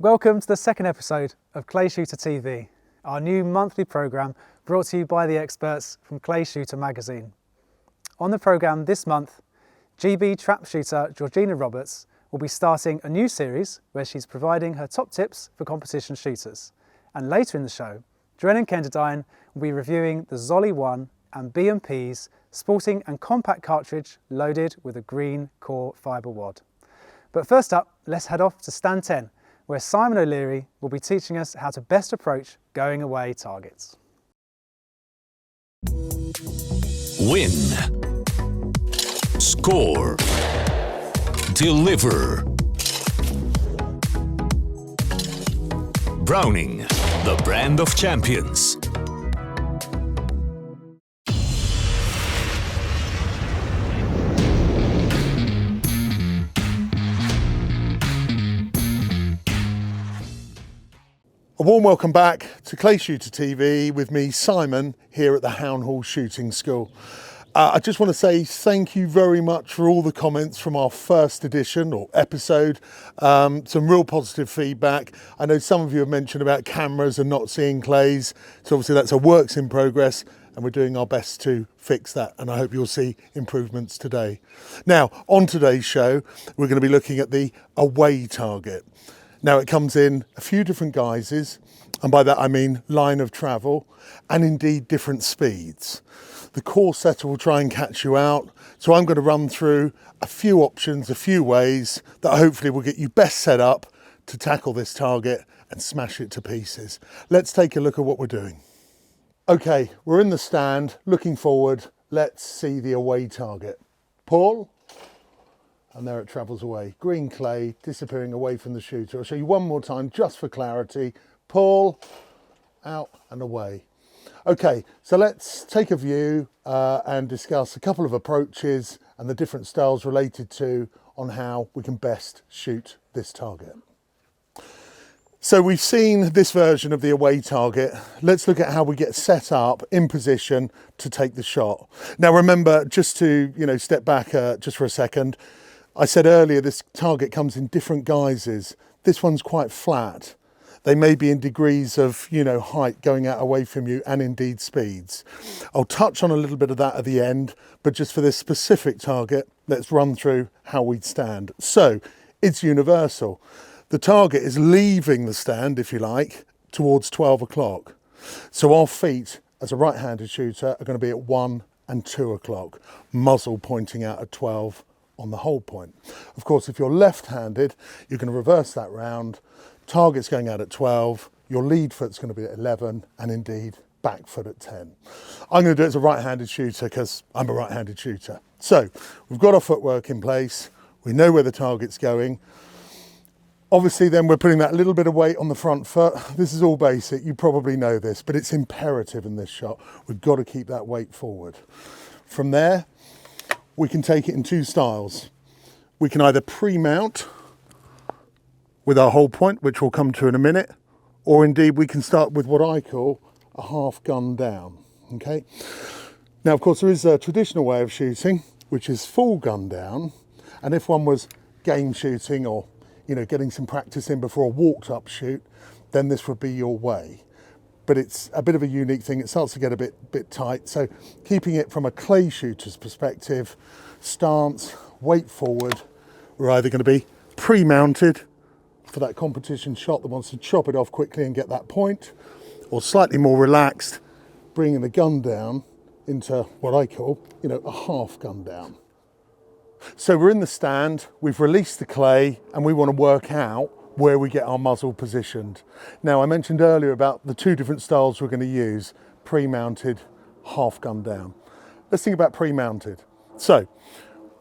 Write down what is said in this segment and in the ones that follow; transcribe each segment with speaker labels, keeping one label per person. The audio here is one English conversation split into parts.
Speaker 1: Welcome to the second episode of Clay Shooter TV, our new monthly programme brought to you by the experts from Clay Shooter magazine. On the programme this month, GB trap shooter Georgina Roberts will be starting a new series where she's providing her top tips for competition shooters. And later in the show, Drennan Kenderdine will be reviewing the Zoli One and B&P's Sporting and Compak cartridge loaded with a green core fibre wad. But first up, let's head off to stand 10, where Simon O'Leary will be teaching us how to best approach going away targets.
Speaker 2: Win. Score. Deliver. Browning, the brand of champions.
Speaker 3: A warm welcome back to Clay Shooter TV with me, Simon, here at the Hound Hall Shooting School. I just want to say thank you very much for all the comments from our first edition or episode. Some real positive feedback. I know some of you have mentioned about cameras and not seeing clays. So obviously that's a works in progress and we're doing our best to fix that. And I hope you'll see improvements today. Now, on today's show, we're going to be looking at the away target. Now it comes in a few different guises, and by that I mean line of travel and indeed different speeds. The core setter will try and catch you out, so I'm going to run through a few options, a few ways that hopefully will get you best set up to tackle this target and smash it to pieces. Let's take a look at what we're doing. Okay, we're in the stand, looking forward. Let's see the away target. Paul? And there it travels away. Green clay disappearing away from the shooter. I'll show you one more time just for clarity. Pull, out and away. Okay, so let's take a view and discuss a couple of approaches and the different styles related to on how we can best shoot this target. So we've seen this version of the away target. Let's look at how we get set up in position to take the shot. Now remember, just to step back just for a second, I said earlier this target comes in different guises. This one's quite flat. They may be in degrees of height going out away from you and indeed speeds. I'll touch on a little bit of that at the end, but just for this specific target, let's run through how we'd stand. So it's universal. The target is leaving the stand, if you like, towards 12 o'clock. So our feet as a right-handed shooter are going to be at 1 and 2 o'clock, muzzle pointing out at 12 on the hold point. Of course, if you're left-handed, you're going to reverse that round. Target's going out at 12, your lead foot's going to be at 11, and indeed back foot at 10. I'm going to do it as a right-handed shooter because I'm a right-handed shooter. So we've got our footwork in place. We know where the target's going. Obviously then we're putting that little bit of weight on the front foot. This is all basic, you probably know this, but it's imperative in this shot. We've got to keep that weight forward. From there, we can take it in two styles. We can either pre-mount with our hold point, which we'll come to in a minute, or indeed we can start with what I call a half gun down, okay? Now, of course, there is a traditional way of shooting, which is full gun down. And if one was game shooting or, getting some practice in before a walked up shoot, then this would be your way. But it's a bit of a unique thing. It starts to get a bit tight. So keeping it from a clay shooter's perspective, stance, weight forward, we're either going to be pre-mounted for that competition shot that wants to chop it off quickly and get that point, or slightly more relaxed, bringing the gun down into what I call, a half gun down. So we're in the stand, we've released the clay, and we want to work out where we get our muzzle positioned. Now, I mentioned earlier about the two different styles we're going to use, pre-mounted, half gun down. Let's think about pre-mounted. So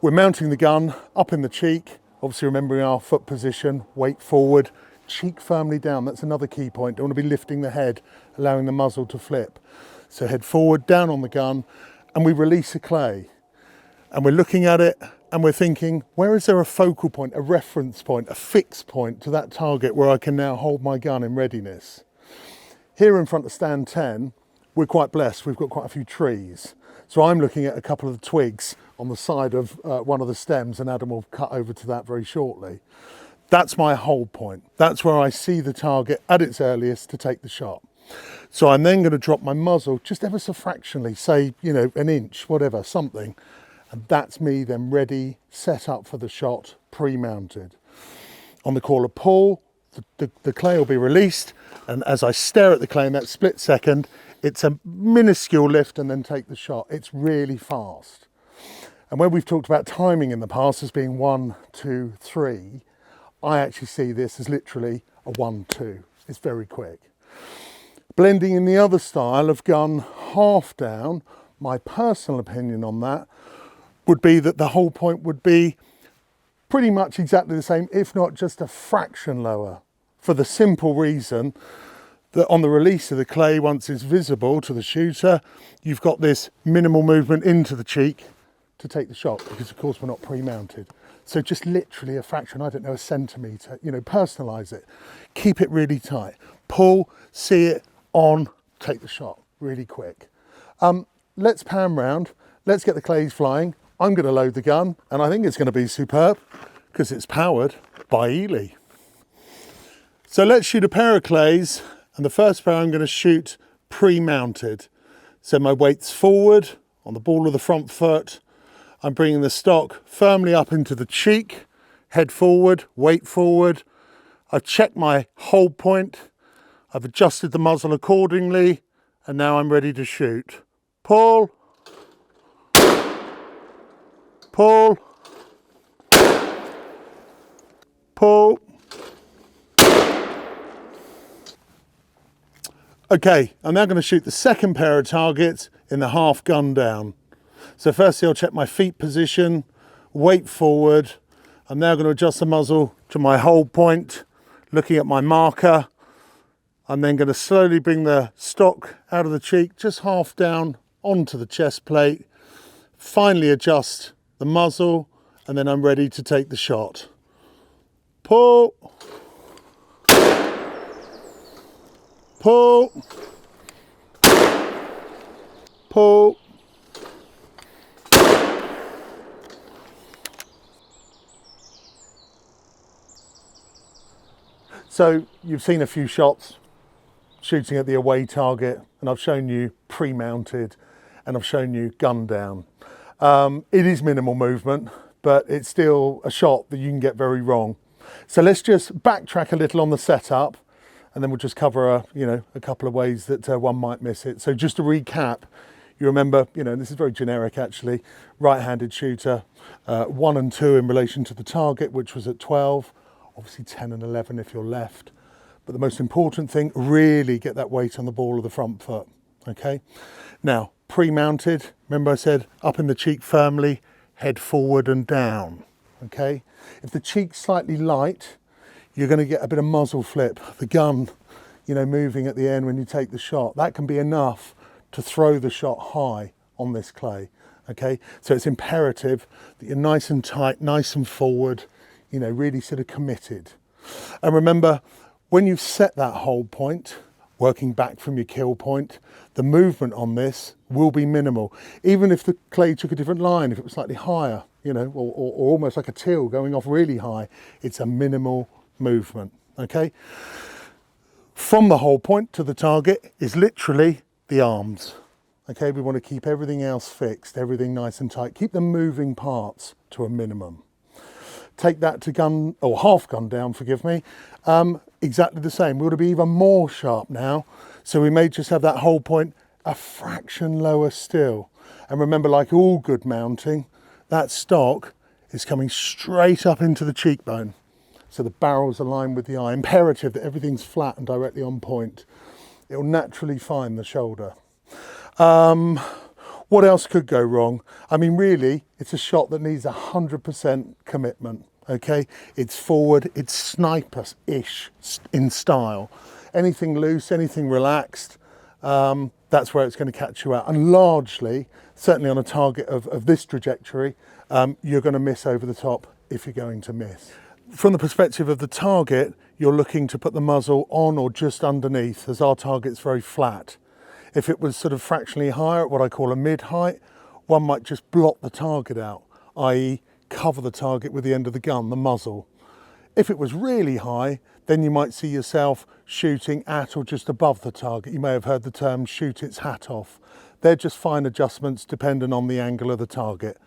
Speaker 3: we're mounting the gun up in the cheek, obviously remembering our foot position, weight forward, cheek firmly down. That's another key point. Don't want to be lifting the head, allowing the muzzle to flip. So head forward, down on the gun, and we release the clay. And we're looking at it and we're thinking, where is there a focal point, a reference point, a fixed point to that target where I can now hold my gun in readiness? Here in front of stand 10, we're quite blessed. We've got quite a few trees. So I'm looking at a couple of twigs on the side of one of the stems, and Adam will cut over to that very shortly. That's my hold point. That's where I see the target at its earliest to take the shot. So I'm then going to drop my muzzle just ever so fractionally, say, you know, an inch, whatever, something. And that's me then ready, set up for the shot, pre-mounted. On the call of pull, the clay will be released. And as I stare at the clay in that split second, it's a minuscule lift and then take the shot. It's really fast. And when we've talked about timing in the past as being 1, 2, 3, I actually see this as literally a 1, 2. It's very quick. Blending in the other style of gun half down, my personal opinion on that would be that the whole point would be pretty much exactly the same, if not just a fraction lower, for the simple reason that on the release of the clay, once it's visible to the shooter, you've got this minimal movement into the cheek to take the shot, because of course we're not pre-mounted. So just literally a fraction, I don't know, a centimetre, you know, personalise it. Keep it really tight. Pull, see it, on, take the shot, really quick. Let's pan round, let's get the clays flying. I'm going to load the gun, and I think it's going to be superb because it's powered by Ely. So let's shoot a pair of clays, and the first pair I'm going to shoot pre-mounted. So my weight's forward on the ball of the front foot. I'm bringing the stock firmly up into the cheek, head forward, weight forward. I've checked my hold point. I've adjusted the muzzle accordingly, and now I'm ready to shoot. Pull. Pull. Pull. Okay, I'm now going to shoot the second pair of targets in the half gun down. So firstly, I'll check my feet position, weight forward. I'm now going to adjust the muzzle to my hold point, looking at my marker. I'm then going to slowly bring the stock out of the cheek, just half down onto the chest plate. Finally adjust the muzzle, and then I'm ready to take the shot. Pull. Pull. Pull. So you've seen a few shots shooting at the away target, and I've shown you pre-mounted and I've shown you gun down. It is minimal movement, but it's still a shot that you can get very wrong. So let's just backtrack a little on the setup, and then we'll just cover a couple of ways that one might miss it. So just to recap, you remember, this is very generic actually, right-handed shooter, 1 and 2 in relation to the target, which was at 12, obviously 10 and 11 if you're left. But the most important thing, really get that weight on the ball of the front foot, okay? Now, pre-mounted, remember I said up in the cheek firmly, head forward and down, okay? If the cheek's slightly light, you're going to get a bit of muzzle flip, the gun, moving at the end when you take the shot. That can be enough to throw the shot high on this clay, okay? So it's imperative that you're nice and tight, nice and forward, really sort of committed. And remember, when you've set that hold point, working back from your kill point, the movement on this will be minimal. Even if the clay took a different line, if it was slightly higher, or almost like a teal going off really high, it's a minimal movement, okay? From the hold point to the target is literally the arms, okay? We want to keep everything else fixed, everything nice and tight, keep the moving parts to a minimum. Take that to gun, or half gun down, forgive me, exactly the same. We want to be even more sharp now, so we may just have that hold point a fraction lower still. And remember, like all good mounting, that stock is coming straight up into the cheekbone. So the barrel's aligned with the eye. Imperative that everything's flat and directly on point. It'll naturally find the shoulder. What else could go wrong? I mean, really, it's a shot that needs 100% commitment, okay? It's forward, it's sniper-ish in style. Anything loose, anything relaxed, that's where it's going to catch you out. And largely, certainly on a target of this trajectory, you're going to miss over the top if you're going to miss. From the perspective of the target, you're looking to put the muzzle on or just underneath, as our target's very flat. If it was sort of fractionally higher at what I call a mid-height, one might just block the target out, i.e. cover the target with the end of the gun, the muzzle. If it was really high, then you might see yourself shooting at or just above the target. You may have heard the term shoot its hat off. They're just fine adjustments depending on the angle of the target.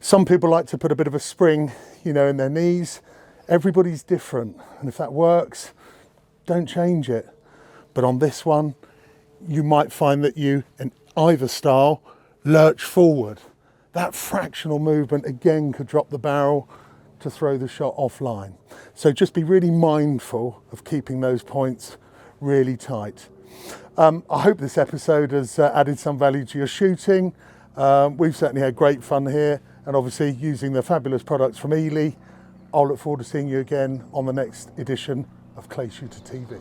Speaker 3: Some people like to put a bit of a spring, in their knees. Everybody's different, and if that works, don't change it. But on this one, you might find that you, in either style, lurch forward. That fractional movement again could drop the barrel to throw the shot offline. So just be really mindful of keeping those points really tight. I hope this episode has added some value to your shooting. We've certainly had great fun here, and obviously using the fabulous products from Ely. I'll look forward to seeing you again on the next edition of Clay Shooter TV.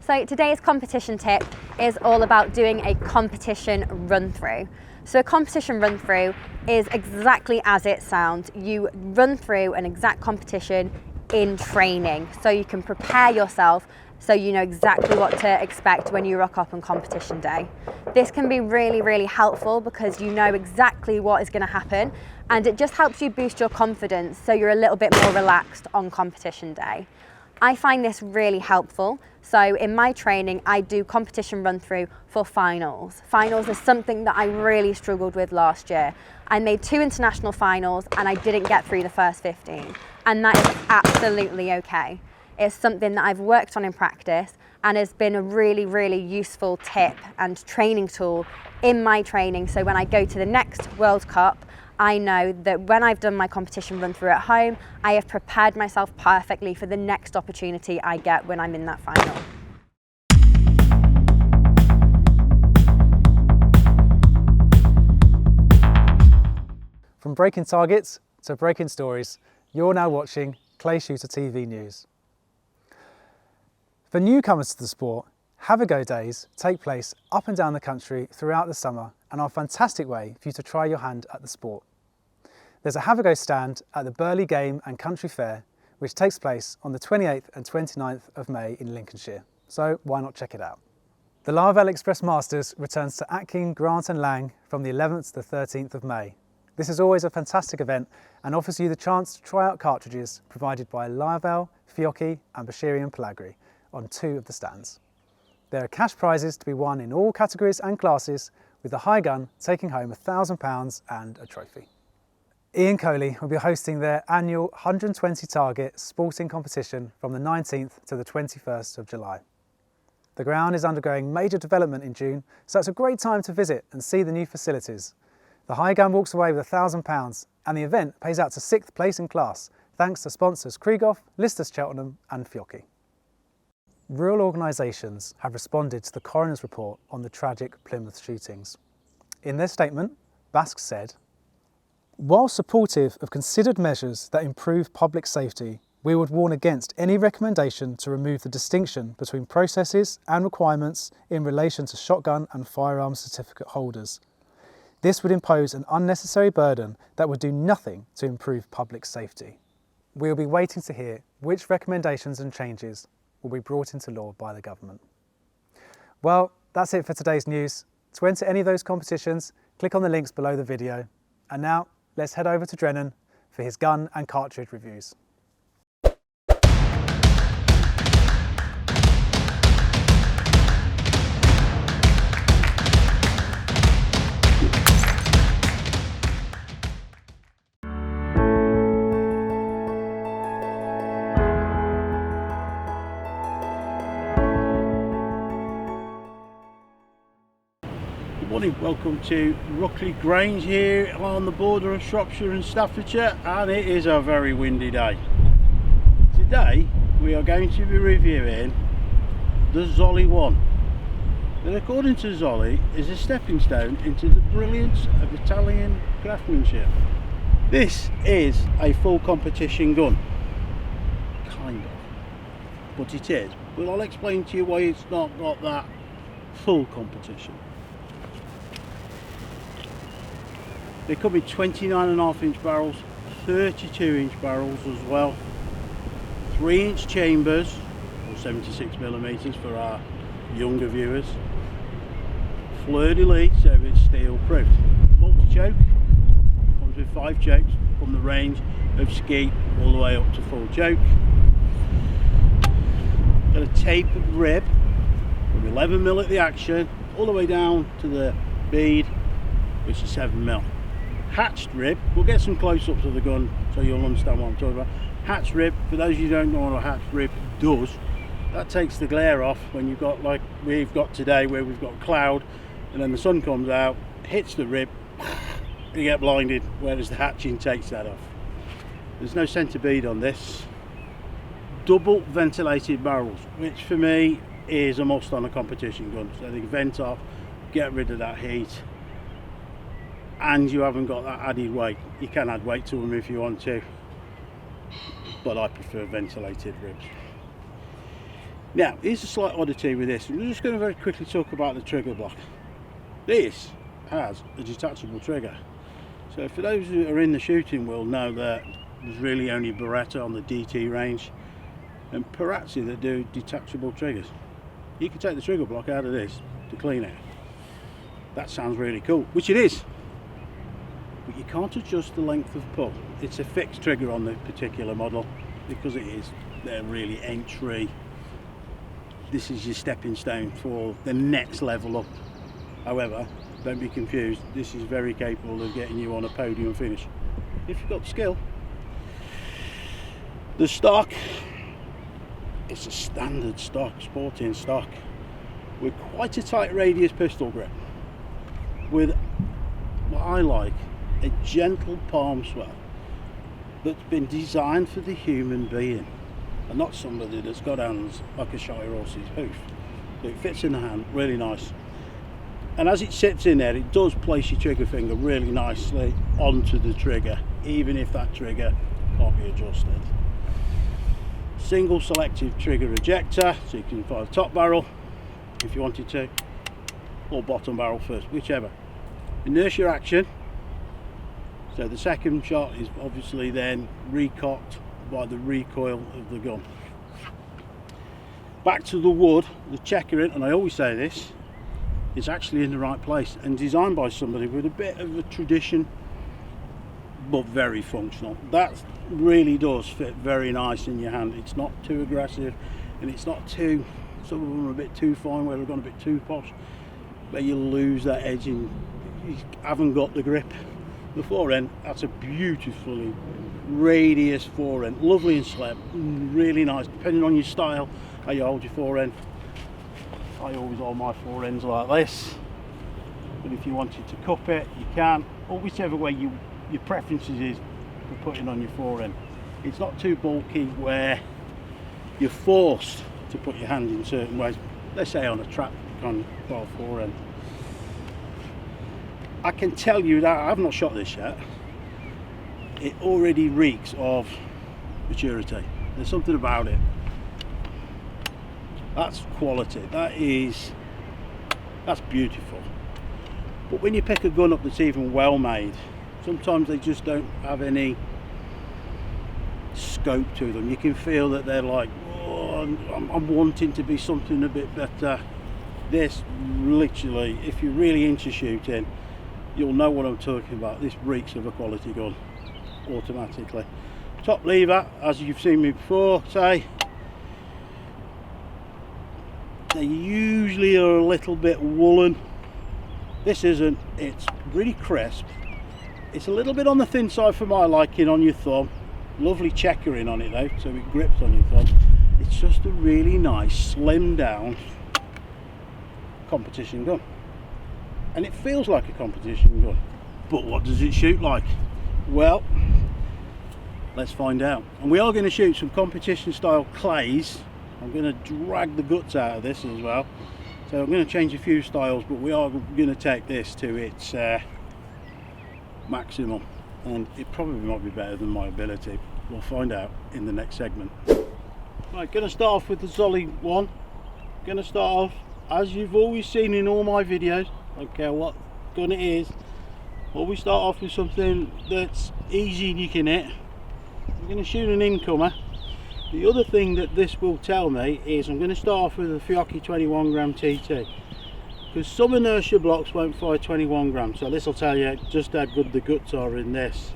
Speaker 4: So today's competition tip is all about doing a competition run through. So a competition run through is exactly as it sounds. You run through an exact competition in training, so you can prepare yourself so you know exactly what to expect when you rock up on competition day. This can be really, really helpful because you know exactly what is going to happen, and it just helps you boost your confidence so you're a little bit more relaxed on competition day. I find this really helpful. So in my training, I do competition run through for finals. Finals is something that I really struggled with last year. I made 2 international finals and I didn't get through the first 15. And that is absolutely okay. It's something that I've worked on in practice and has been a really, really useful tip and training tool in my training. So when I go to the next World Cup, I know that when I've done my competition run through at home, I have prepared myself perfectly for the next opportunity I get when I'm in that final.
Speaker 1: From breaking targets to breaking stories, you're now watching Clay Shooter TV News. For newcomers to the sport, Have a Go days take place up and down the country throughout the summer and are a fantastic way for you to try your hand at the sport. There's a Have a Go stand at the Burley Game and Country Fair, which takes place on the 28th and 29th of May in Lincolnshire, so why not check it out? The Larvell Express Masters returns to Atkin, Grant and Lang from the 11th to the 13th of May. This is always a fantastic event and offers you the chance to try out cartridges provided by Larvell, Fiocchi and Baschieri and Pellagri on 2 of the stands. There are cash prizes to be won in all categories and classes, with the high gun taking home £1,000 and a trophy. Ian Coley will be hosting their annual 120 target sporting competition from the 19th to the 21st of July. The ground is undergoing major development in June, so it's a great time to visit and see the new facilities. The high gun walks away with £1,000 and the event pays out to 6th place in class, thanks to sponsors Krieghoff, Lister's Cheltenham and Fiocchi. Rural organisations have responded to the coroner's report on the tragic Plymouth shootings. In their statement, Basque said, "While supportive of considered measures that improve public safety, we would warn against any recommendation to remove the distinction between processes and requirements in relation to shotgun and firearms certificate holders. This would impose an unnecessary burden that would do nothing to improve public safety." We will be waiting to hear which recommendations and changes will be brought into law by the government. Well, that's it for today's news. To enter any of those competitions, click on the links below the video. And now, let's head over to Drennan for his gun and cartridge reviews.
Speaker 5: Good morning, welcome to Ruckley Grange here on the border of Shropshire and Staffordshire, and it is a very windy day. Today we are going to be reviewing the Zoli One. that, according to Zoli, is a stepping stone into the brilliance of Italian craftsmanship. This is a full competition gun, kind of, but it is. But I'll explain to you why it's not got that full competition. They come in 29.5-inch barrels, 32-inch barrels as well, 3-inch chambers, or 76mm for our younger viewers, fleur-de-lis, so it's steel proof. Multi-choke, comes with 5 chokes from the range of skeet all the way up to full choke. Got a tapered rib from 11mm at the action all the way down to the bead, which is 7mm. Hatched rib, we'll get some close-ups of the gun so you'll understand what I'm talking about. Hatched rib, for those of you who don't know what a hatched rib does, that takes the glare off when you've got, like we've got today, where we've got a cloud and then the sun comes out, hits the rib, you get blinded, whereas the hatching takes that off. There's no centre bead on this. Double ventilated barrels, which for me is a must on a competition gun, so they vent off, get rid of that heat, and you haven't got that added weight. You can add weight to them if you want to, but I prefer ventilated ribs. Now, here's a slight oddity with this. I'm just going to very quickly talk about the trigger block. This has a detachable trigger. So for those who are in the shooting world know that there's really only Beretta on the DT range and Perazzi that do detachable triggers. You can take the trigger block out of this to clean it. That sounds really cool, which it is. But you can't adjust the length of pull. It's a fixed trigger on the particular model because it is, they're really entry. This is your stepping stone for the next level up. However, don't be confused, this is very capable of getting you on a podium finish if you've got the skill. The stock, it's a standard stock, sporting stock, with quite a tight radius pistol grip, with what I like, a gentle palm swell that's been designed for the human being and not somebody that's got hands like a shy horse's hoof. So it fits in the hand really nice, and as it sits in there, it does place your trigger finger really nicely onto the trigger, even if that trigger can't be adjusted. Single selective trigger ejector, so you can fire the top barrel if you wanted to, or bottom barrel first, whichever. Inertia action, so the second shot is obviously then recocked by the recoil of the gun. Back to the wood, the checkering, and I always say this, is actually in the right place and designed by somebody with a bit of a tradition, but very functional. That really does fit very nice in your hand. It's not too aggressive, and it's not too, some of them are a bit too fine where they've gone a bit too posh, where you lose that edge and you haven't got the grip. The forend, that's a beautifully radius forend, lovely and slim, really nice, depending on your style, how you hold your forend. I always hold my forends like this, but if you wanted to cup it, you can, or whichever way your preferences is for putting on your forend. It's not too bulky where you're forced to put your hand in certain ways, let's say on a trap gun style forend. I can tell you that I've not shot this yet, it already reeks of maturity. There's something about it. That's quality. That's beautiful. But when you pick a gun up that's even well made, sometimes they just don't have any scope to them. You can feel that they're like, oh, I'm wanting to be something a bit better. This literally, if you're really into shooting, you'll know what I'm talking about. This reeks of a quality gun automatically. Top lever, as you've seen me before say, they usually are a little bit woolen. This isn't, it's really crisp. It's a little bit on the thin side for my liking on your thumb. Lovely checkering on it though, so it grips on your thumb. It's just a really nice, slimmed down competition gun. And it feels like a competition gun. But what does it shoot like? Well, let's find out. And we are going to shoot some competition style clays. I'm going to drag the guts out of this as well. So I'm going to change a few styles, but we are going to take this to its maximum, and it probably might be better than my ability. We'll find out in the next segment. Right, going to start off with the Zoli One. Going to start off as you've always seen in all my videos. I don't care what gun it is, always start off with something that's easy and you can hit. I'm going to shoot an incomer. The other thing that this will tell me is I'm going to start off with a Fiocchi 21 gram TT, because some inertia blocks won't fire 21 grams, so this will tell you just how good the guts are in this.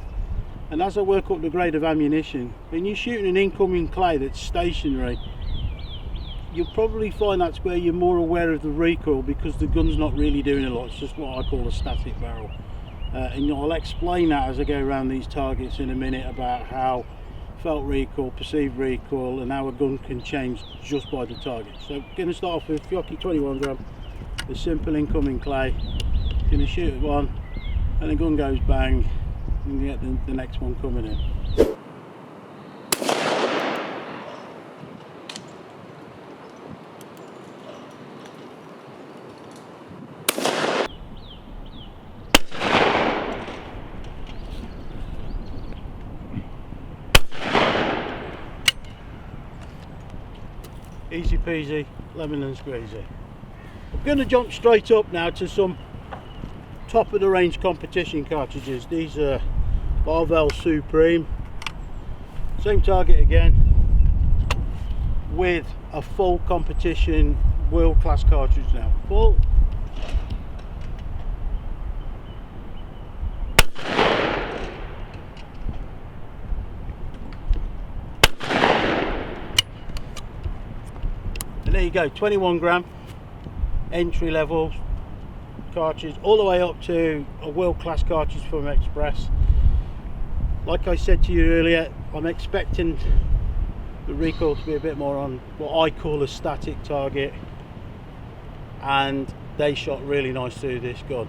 Speaker 5: And as I work up the grade of ammunition, when you're shooting an incoming clay that's stationary, you'll probably find that's where you're more aware of the recoil, because the gun's not really doing a lot. It's just what I call a static barrel. And I'll explain that as I go around these targets in a minute, about how felt recoil, perceived recoil, and how a gun can change just by the target. So going to start off with Fiocchi 21 gram, the simple incoming clay. Going to shoot at one, and the gun goes bang, and you get the next one coming in. Easy peasy, lemon and squeezy. I'm going to jump straight up now to some top of the range competition cartridges. These are Barvel Supreme. Same target again, with a full competition world class cartridge now. Full. And there you go, 21 gram entry level cartridge, all the way up to a world-class cartridge from Express. Like I said to you earlier, I'm expecting the recoil to be a bit more on what I call a static target, and they shot really nice through this gun.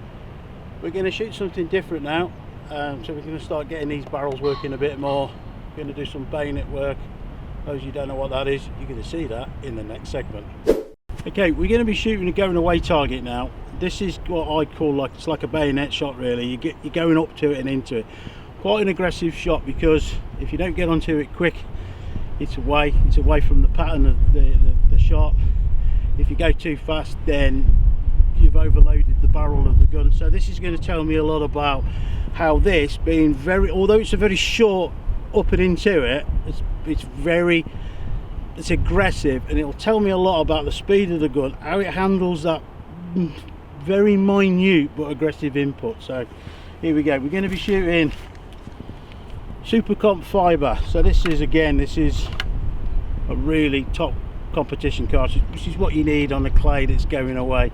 Speaker 5: We're going to shoot something different now, so we're going to start getting these barrels working a bit more. We're going to do some bayonet work. Those you don't know what that is, you're going to see that in the next segment. Okay, we're going to be shooting a going away target now. This is what I call it's like a bayonet shot really. You're going up to it and into it. Quite an aggressive shot, because if you don't get onto it quick, it's away from the pattern of the shot. If you go too fast, then you've overloaded the barrel of the gun. So this is going to tell me a lot about how this, being although it's a very short up and into it, it's aggressive, and it'll tell me a lot about the speed of the gun, how it handles that very minute but aggressive input. So here we go, we're going to be shooting Super Comp fibre. So this is a really top competition cartridge, which is what you need on a clay that's going away,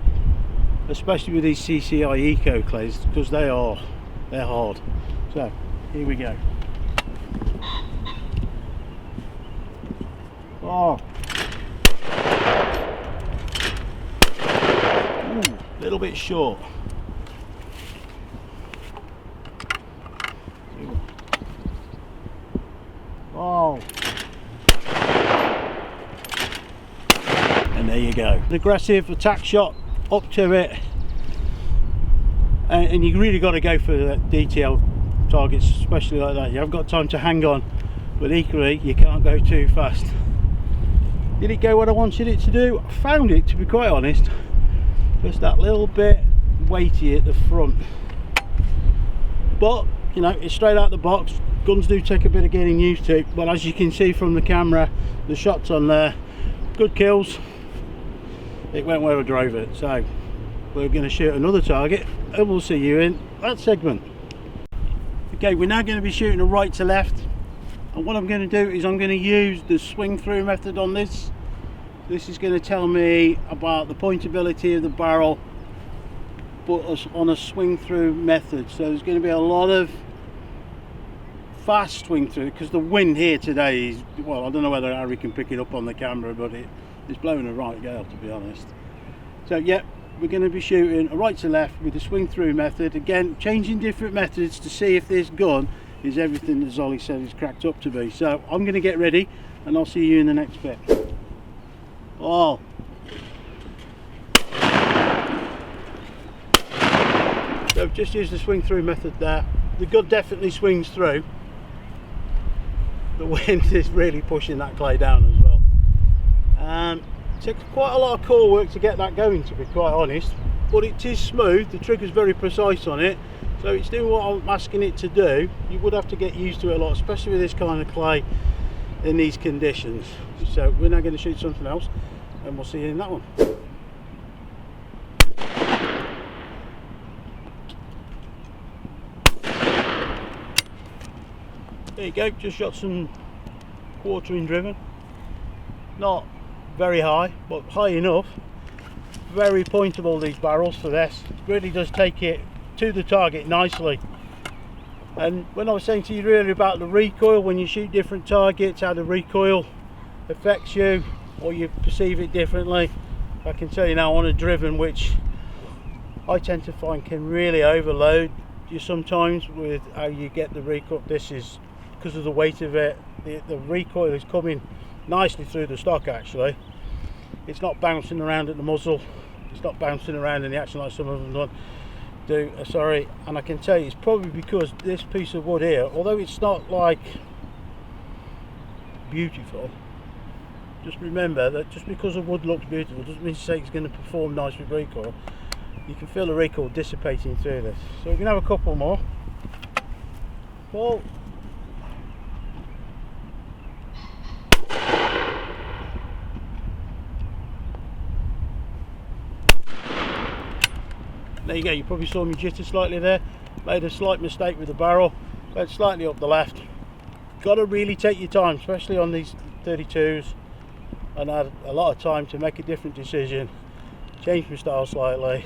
Speaker 5: especially with these CCI Eco clays, because they're hard. So here we go. Oh, a little bit short. Oh, and there you go. An aggressive attack shot up to it, and you really got to go for the detailed targets, especially like that. You haven't got time to hang on, but equally you can't go too fast. Did it go what I wanted it to do? I found it, to be quite honest, just that little bit weighty at the front, but you know, it's straight out the box. Guns do take a bit of getting used to, but as you can see from the camera, the shots on there, good kills. It went where I drove it. So we're going to shoot another target, and we'll see you in that segment. Okay, we're now going to be shooting a right to left, and what I'm going to do is I'm going to use the swing through method on this. This is going to tell me about the pointability of the barrel, but on a swing through method. So there's going to be a lot of fast swing through, because the wind here today is, well, I don't know whether Harry can pick it up on the camera, but it's blowing a right gale, to be honest. So yeah, we're going to be shooting a right to left with the swing through method. Again, changing different methods to see if this gun is everything that Zoli said it's cracked up to be. So I'm going to get ready, and I'll see you in the next bit. Oh. So just use the swing through method there. The gun definitely swings through. The wind is really pushing that clay down as well. It takes quite a lot of core work to get that going, to be quite honest, but it is smooth. The trigger's very precise on it, so it's doing what I'm asking it to do. You would have to get used to it a lot, especially with this kind of clay in these conditions. So we're now going to shoot something else, and we'll see you in that one. There you go, just shot some quartering driven. Not very high, but high enough. Very pointable, these barrels, for this. Really does take it to the target nicely. And when I was saying to you really about the recoil, when you shoot different targets, how the recoil affects you, or you perceive it differently, I can tell you now on a driven, which I tend to find can really overload you sometimes with how you get the recoil. This is because of the weight of it. The recoil is coming nicely through the stock actually. It's not bouncing around at the muzzle, it's not bouncing around in the action like some of them do. Sorry, and I can tell you it's probably because this piece of wood here, although it's not like beautiful, just remember that just because a wood looks beautiful doesn't mean to say it's going to perform nice with recoil. You can feel the recoil dissipating through this. So we can have a couple more. Well, there you go, you probably saw me jitter slightly there. Made a slight mistake with the barrel, went slightly up the left. Got to really take your time, especially on these 32s, and had a lot of time to make a different decision, change my style slightly.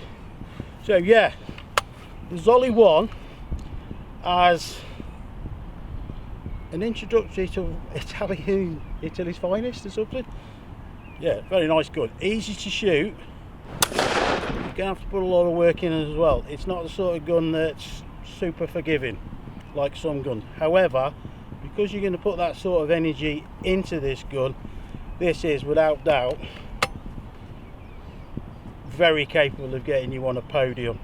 Speaker 5: So yeah, the Zoli One as an introductory to Italy's finest or something. Yeah, very nice gun, easy to shoot. You're going to have to put a lot of work in as well. It's not the sort of gun that's super forgiving like some guns. However, because you're going to put that sort of energy into this gun, this is without doubt very capable of getting you on a podium,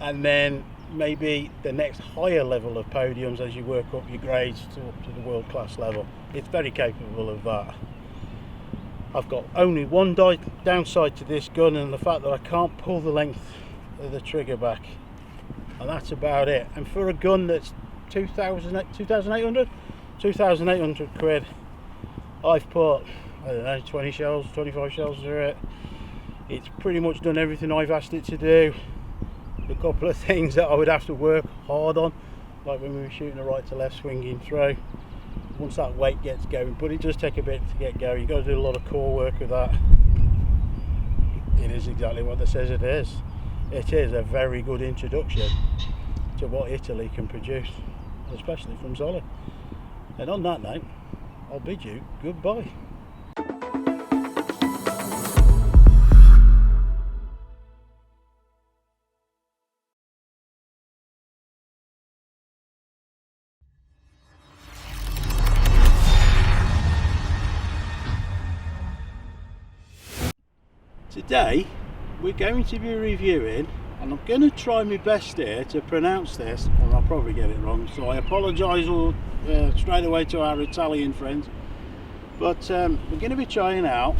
Speaker 5: and then maybe the next higher level of podiums as you work up your grades up to the world class level. It's very capable of that. I've got only one downside to this gun, and the fact that I can't pull the length of the trigger back, and that's about it. And for a gun that's 2,800 quid, I've put, I don't know, 20 shells, 25 shells through it. It's pretty much done everything I've asked it to do. A couple of things that I would have to work hard on, like when we were shooting a right to left swinging through, once that weight gets going, but it does take a bit to get going. You've got to do a lot of core work with that. It is exactly what it says it is. It is a very good introduction to what Italy can produce, especially from Zoli. And on that note, I'll bid you goodbye. Today we're going to be reviewing, and I'm going to try my best here to pronounce this, and I'll probably get it wrong, so I apologise straight away to our Italian friends, but we're going to be trying out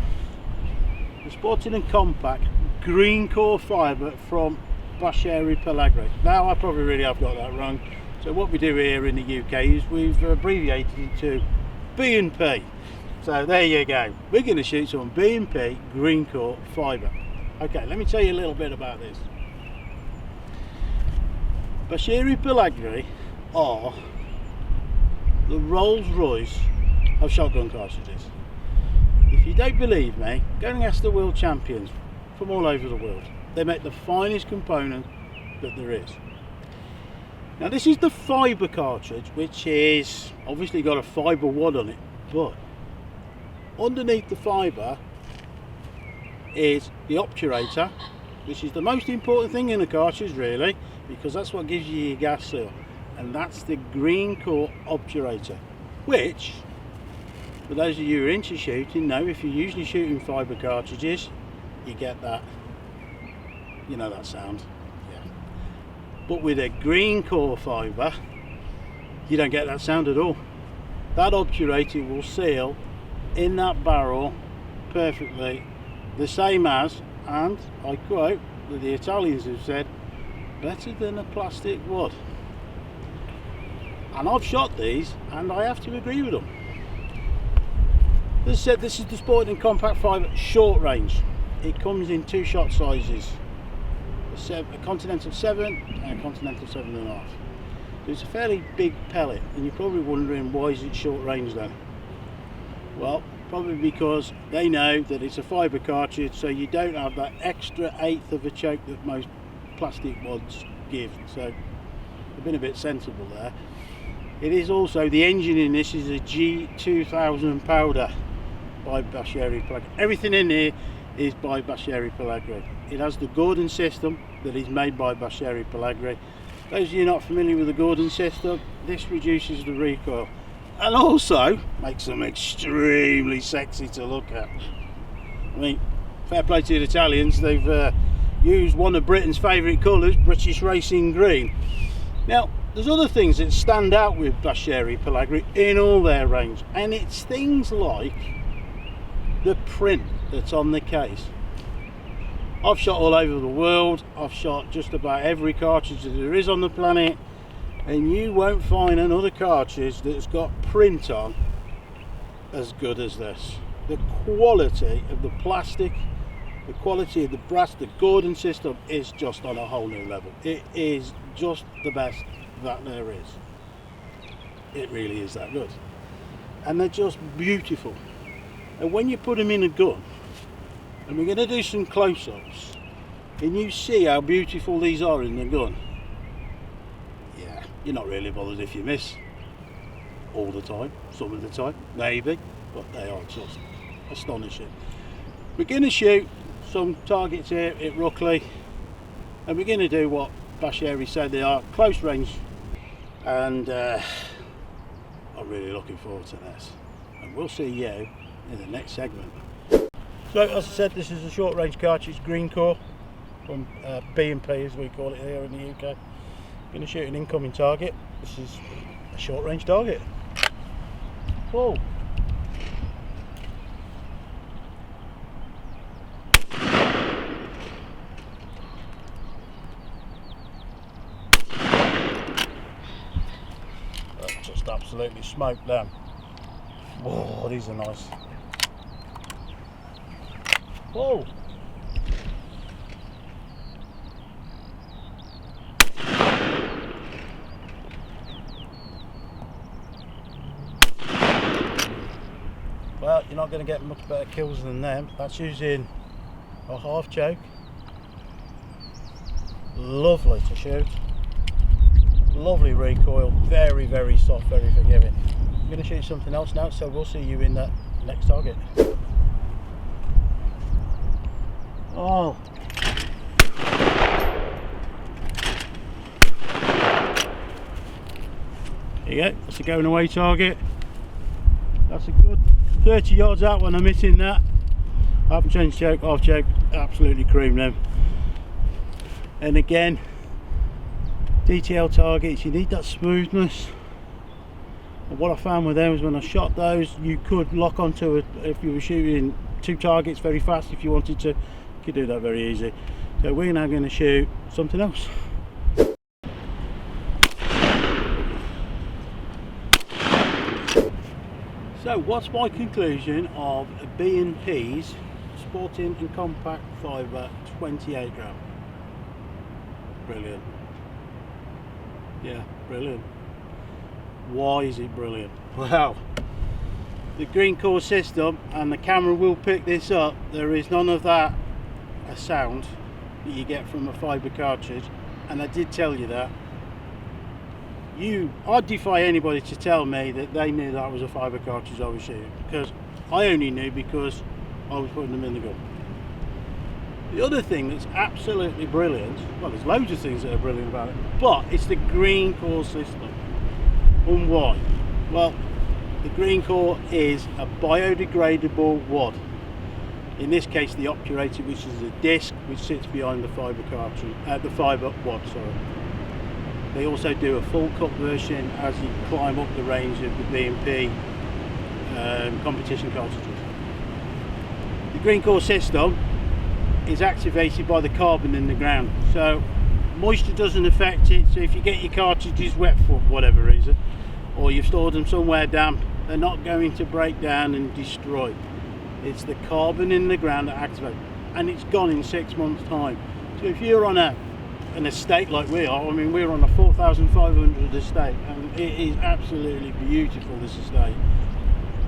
Speaker 5: the Sporting and Compak green core fibre from Baschieri Pellagri. Now I probably really have got that wrong, so what we do here in the UK is we've abbreviated it to B&P. So there you go, we're going to shoot some B&P green core fibre. Okay, let me tell you a little bit about this. Baschieri Pellagri are the Rolls Royce of shotgun cartridges. If you don't believe me, go and ask the world champions from all over the world. They make the finest component that there is. Now this is the fibre cartridge, which is obviously got a fibre wad on it, but underneath the fibre is the obturator, which is the most important thing in a cartridge really, because that's what gives you your gas seal, and that's the green core obturator, which, for those of you who are into shooting, know if you're usually shooting fibre cartridges, you get that, you know, that sound. Yeah. But with a green core fibre, you don't get that sound at all. That obturator will seal in that barrel perfectly, the same as, and I quote, that the Italians have said, better than a plastic wood. And I've shot these and I have to agree with them. As I said, this is the Sporting Compak fibre short range. It comes in 2 shot sizes, a Continental 7 and a Continental 7.5. It's a fairly big pellet, and you're probably wondering, why is it short range then? Well, probably because they know that it's a fibre cartridge, so you don't have that extra eighth of a choke that most plastic wads give. So they've been a bit sensible there. It is also, the engine in this is a G2000 powder by Baschieri Pellagri. Everything in here is by Baschieri Pellagri. It has the Gordon system that is made by Baschieri Pellagri. Those of you not familiar with the Gordon system, this reduces the recoil and also makes them extremely sexy to look at. I mean, fair play to the Italians, they've used one of Britain's favourite colours, British Racing Green. Now, there's other things that stand out with Baschieri Pellagri in all their range, and it's things like the print that's on the case. I've shot all over the world, I've shot just about every cartridge that there is on the planet, and you won't find another cartridge that's got print on as good as this. The quality of the plastic, the quality of the brass, the Gordon system is just on a whole new level. It is just the best that there is. It really is that good. And they're just beautiful. And when you put them in a gun, and we're going to do some close-ups, and you see how beautiful these are in the gun, yeah, you're not really bothered if you miss all the time, some of the time, maybe, but they are just astonishing. We're going to shoot some targets here at Ruckley, and we're going to do what Baschieri said they are, close range, and I'm really looking forward to this, and we'll see you in the next segment. So, as I said, this is a short range cartridge, green core, from B&P as we call it here in the UK. I'm going to shoot an incoming target. This is a short range target. Whoa! That just absolutely smoked them. Whoa, these are nice. Whoa! Well, you're not going to get much better kills than them. That's using a half choke. Lovely to shoot. Lovely recoil. Very, very soft, very forgiving. I'm going to shoot something else now, so we'll see you in that next target. Oh. There you go, that's a going away target. That's a good 30 yards out when I'm hitting that. I haven't changed choke, half choke, absolutely cream them. And again, DTL targets, you need that smoothness. And what I found with them is when I shot those, you could lock onto it if you were shooting 2 targets very fast. If you wanted to, you could do that very easy. So we're now going to shoot something else. So what's my conclusion of B&P's Sporting and Compak Fibre 28 gram? Brilliant. Yeah, brilliant. Why is it brilliant? Well, the green core system, and the camera will pick this up, there is none of that a sound that you get from a fibre cartridge, and I did tell you that. I'd defy anybody to tell me that they knew that was a fibre cartridge I was shooting, because I only knew because I was putting them in the gun. The other thing that's absolutely brilliant, well, there's loads of things that are brilliant about it, but it's the green core system. And why? Well, the green core is a biodegradable wad. In this case, the obturator, which is a disc which sits behind the fibre cartridge, the fibre wad, sorry. They also do a full cut version as you climb up the range of the B&P competition cartridges. The green core system is activated by the carbon in the ground, so moisture doesn't affect it. So if you get your cartridges wet for whatever reason, or you've stored them somewhere damp, they're not going to break down and destroy. It's the carbon in the ground that activates, and it's gone in 6 months' time. So if you're on an estate like we are, I mean, we're on a 4,500 estate, and it is absolutely beautiful, this estate.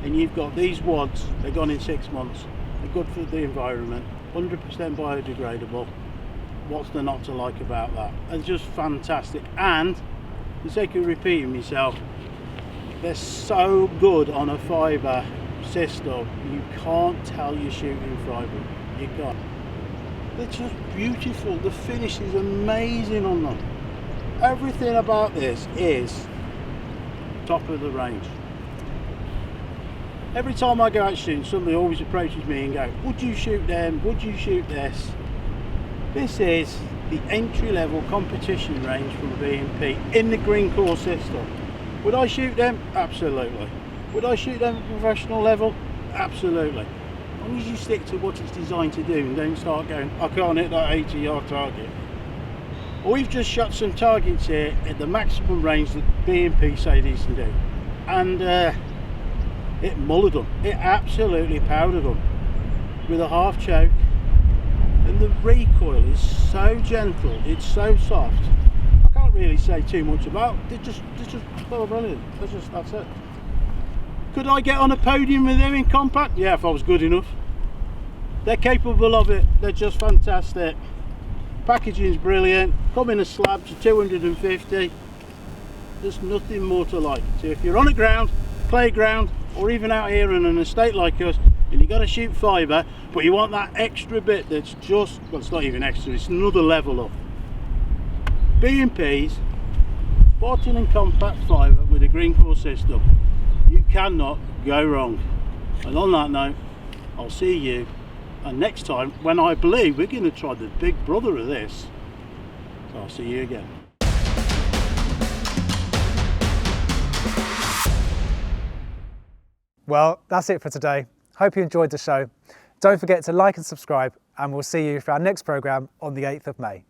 Speaker 5: And you've got these wads, they're gone in 6 months. They're good for the environment, 100% biodegradable. What's there not to like about that? It's just fantastic. And for the sake of repeating myself, they're so good on a fibre system, you can't tell you're shooting fibre. You can't. They're just beautiful. The finish is amazing on them. Everything about this is top of the range. Every time I go out shooting, somebody always approaches me and goes, would you shoot them? Would you shoot this? This is the entry-level competition range from B&P in the green core system. Would I shoot them? Absolutely. Would I shoot them at professional level? Absolutely. As long as you stick to what it's designed to do and don't start going, I can't hit that 80-yard target. We've just shot some targets here at the maximum range that B&P say these can do. And it mullered them. It absolutely powdered them with a half choke. And the recoil is so gentle, it's so soft. I can't really say too much about it. They're just well brilliant. That's it. Could I get on a podium with them in Compak? Yeah, if I was good enough. They're capable of it. They're just fantastic. Packaging's brilliant. Come in a slab to 250. There's nothing more to like. So if you're on a ground, playground, or even out here in an estate like us, and you've got to shoot fibre, but you want that extra bit that's just, well, it's not even extra, it's another level up. B&P's Sporting and Compak fibre with a green core system. You cannot go wrong. And on that note, I'll see you next time when I believe we're going to try the big brother of this. So I'll see you again.
Speaker 1: Well, that's it for today. Hope you enjoyed the show. Don't forget to like and subscribe, and we'll see you for our next programme on the 8th of May.